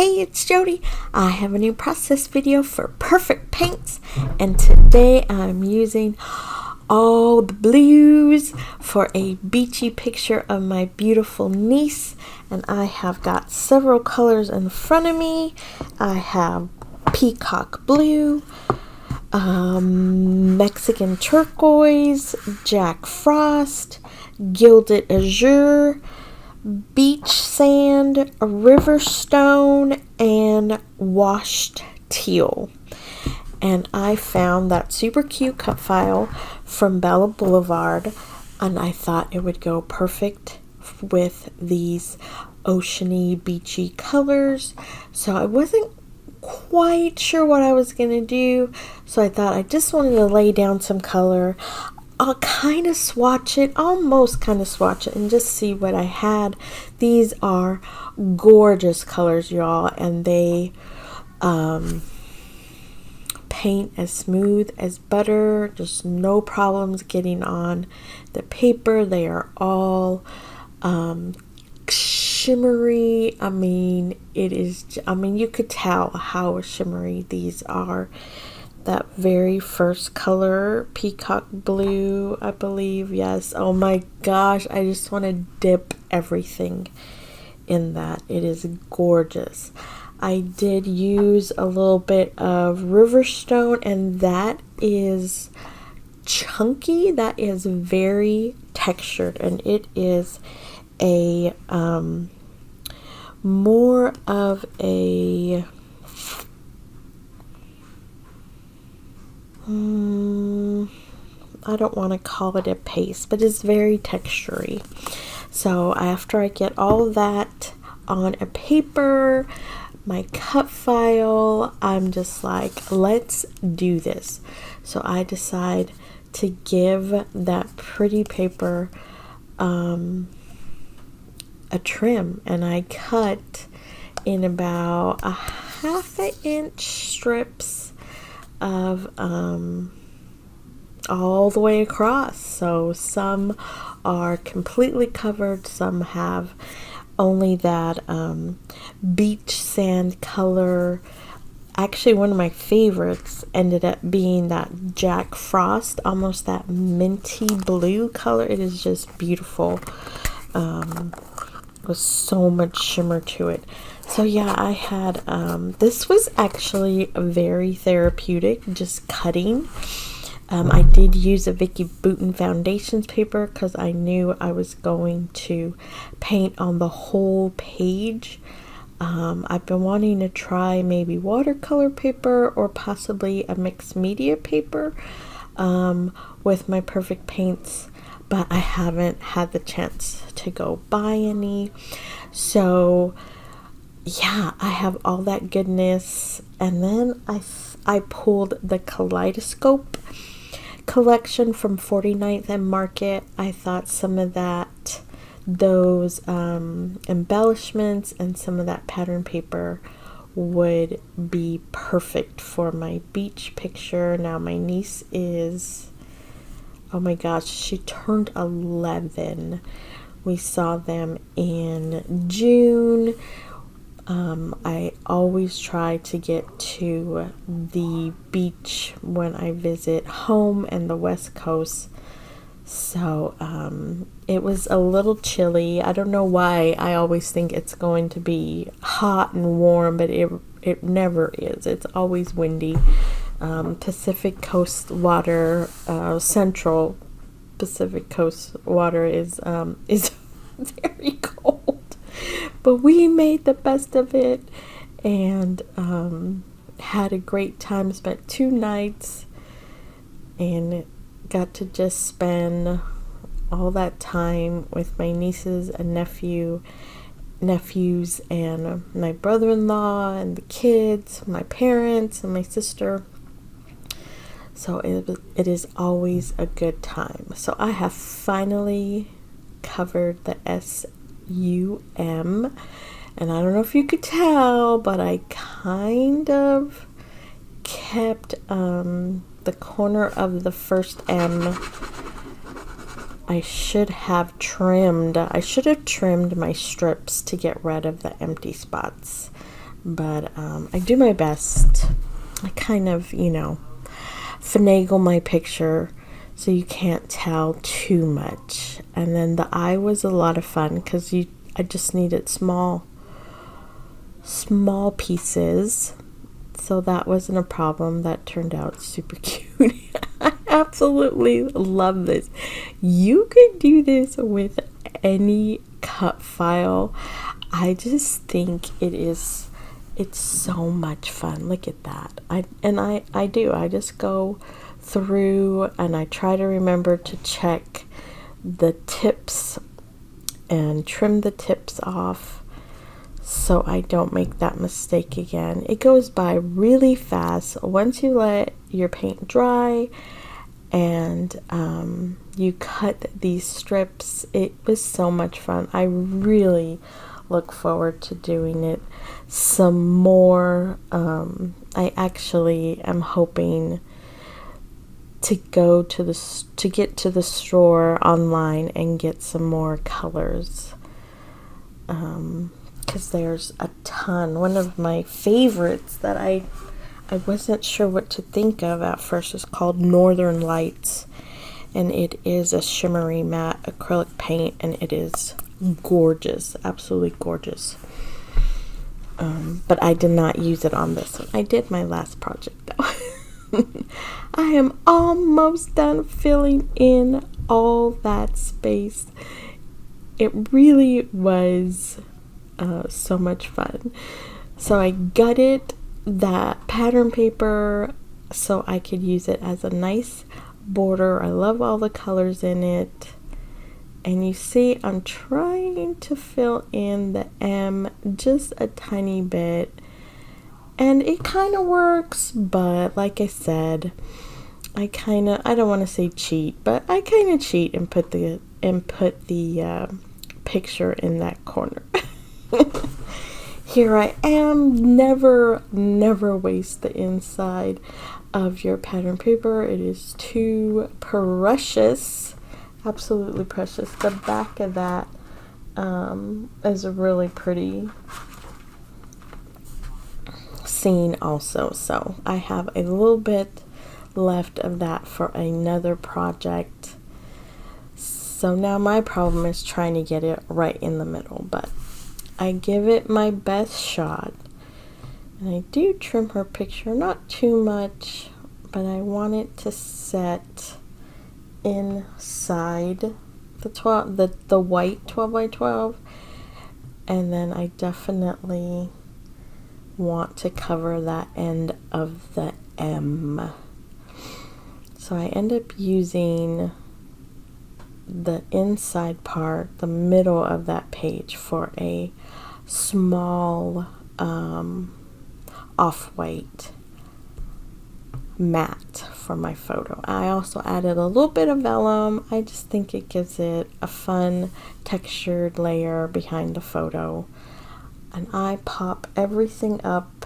Hey, it's Jody. I have a new process video for perfect paints, and today I'm using all the blues for a beachy picture of my beautiful niece. And I have got several colors in front of me. I have peacock blue, Mexican turquoise, Jack Frost, gilded azure, beach sand, river stone, and washed teal. And I found that super cute cut file from Blvd, and I thought it would go perfect with these oceany, beachy colors. So I wasn't quite sure what I was gonna do, so I thought I just wanted to lay down some color. I'll kind of swatch it, almost kind of swatch it, and just see what I had. These are gorgeous colors, y'all, and they paint as smooth as butter. Just no problems getting on the paper. They are all shimmery. I mean, you could tell how shimmery these are. That very first color, peacock blue, I believe, yes. Oh my gosh, I just want to dip everything in that. It is gorgeous. I did use a little bit of Riverstone, and that is chunky. That is very textured, and it is a more of a I don't want to call it a paste, but it's very textury. So after I get all of that on a paper, my cut file, I'm just like, let's do this. So I decide to give that pretty paper a trim, and I cut in about a 1/2 inch strips of all the way across. So some are completely covered, some have only that beach sand color. Actually, one of my favorites ended up being that Jack Frost, almost that minty blue color. It is just beautiful. With so much shimmer to it. So yeah, I had this was actually very therapeutic, just cutting. I did use a Vicky Bouton foundations paper because I knew I was going to paint on the whole page. I've been wanting to try maybe watercolor paper or possibly a mixed media paper with my perfect paints, but I haven't had the chance to go buy any. So yeah, I have all that goodness. And then I pulled the Kaleidoscope collection from 49th and Market. I thought some of those embellishments and some of that pattern paper would be perfect for my beach picture. Now my niece is, oh my gosh, she turned 11. We saw them in June. I always try to get to the beach when I visit home and the West Coast. So it was a little chilly. I don't know why I always think it's going to be hot and warm, but it never is. It's always windy. Pacific Coast water, Central Pacific Coast water is very cold. But we made the best of it and had a great time. Spent 2 nights and got to just spend all that time with my nieces and nephews and my brother-in-law and the kids, my parents and my sister. So it is always a good time. So I have finally covered the SUM, and I don't know if you could tell, but I kind of kept the corner of the first M. I should have trimmed my strips to get rid of the empty spots. but I do my best. I kind of, you know, finagle my picture so you can't tell too much. And then the eye was a lot of fun because I just needed small pieces, so that wasn't a problem. That turned out super cute. I absolutely love this. You could do this with any cut file. I just think it's so much fun. Look at that. I just go through and I try to remember to check the tips and trim the tips off so I don't make that mistake again. It goes by really fast once you let your paint dry and you cut these strips. It was so much fun. I really look forward to doing it some more. I actually am hoping to get to the store online and get some more colors, because there's a ton. One of my favorites that I wasn't sure what to think of at first is called Northern Lights, and it is a shimmery matte acrylic paint, and it is gorgeous, absolutely gorgeous. But I did not use it on this one. I did my last project though. I am almost done filling in all that space. It really was so much fun. So I gutted that pattern paper so I could use it as a nice border. I love all the colors in it. And you see I'm trying to fill in the M just a tiny bit. And it kind of works, but like I said, I don't want to say cheat, but I kind of cheat and put the picture in that corner. Here I am. Never waste the inside of your pattern paper. It is too precious, absolutely precious. The back of that is a really pretty scene also, so I have a little bit left of that for another project. So now my problem is trying to get it right in the middle, but I give it my best shot. And I do trim her picture, not too much, but I want it to set inside the white 12 by 12, and then I definitely want to cover that end of the M. So I end up using the inside part, the middle of that page, for a small off-white matte for my photo. I also added a little bit of vellum. I just think it gives it a fun textured layer behind the photo. And I pop everything up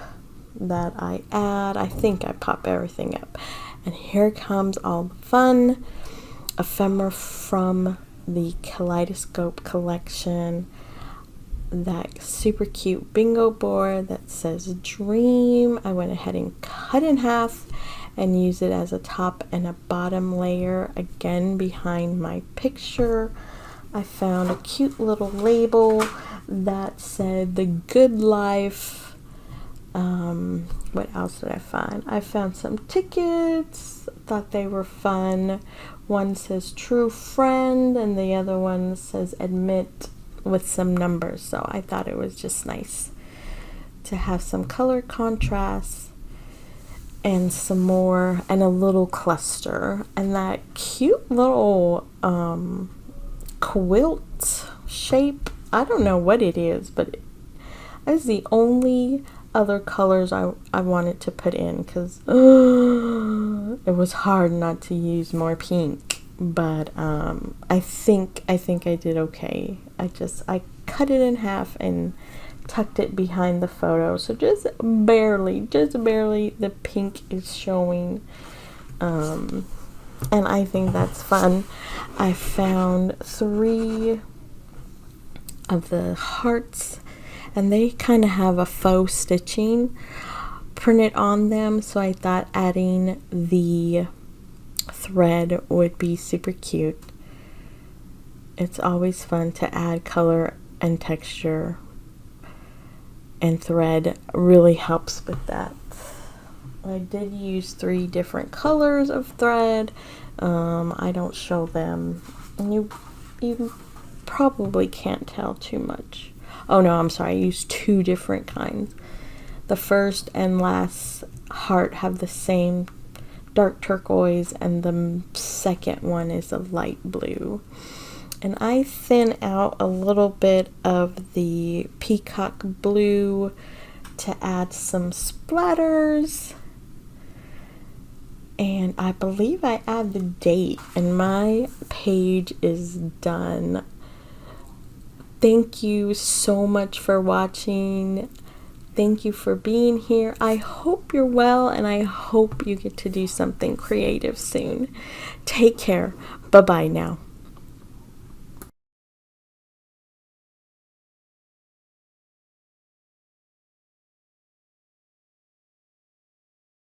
that I add. I think I pop everything up. And here comes all the fun ephemera from the Kaleidoscope collection. That super cute bingo board that says dream. I went ahead and cut in half and use it as a top and a bottom layer again behind my picture. I found a cute little label that said the good life. What else did I find? I found some tickets. Thought they were fun. One says true friend and the other one says admit with some numbers. So I thought it was just nice to have some color contrast and some more, and a little cluster, and that cute little quilt shape. I don't know what it is, but it's the only other colors I wanted to put in, because it was hard not to use more pink. But I think I did okay. I cut it in half and tucked it behind the photo, so just barely the pink is showing, and I think that's fun. I found 3 of the hearts, and they kind of have a faux stitching printed on them, so I thought adding the thread would be super cute. It's always fun to add color and texture, and thread really helps with that. I did use 3 different colors of thread. I don't show them. You probably can't tell too much. Oh no, I'm sorry. I used 2 different kinds. The first and last heart have the same dark turquoise, and the second one is a light blue. And I thin out a little bit of the peacock blue to add some splatters. And I believe I add the date, and my page is done. Thank you so much for watching. Thank you for being here. I hope you're well, and I hope you get to do something creative soon. Take care. Bye-bye now.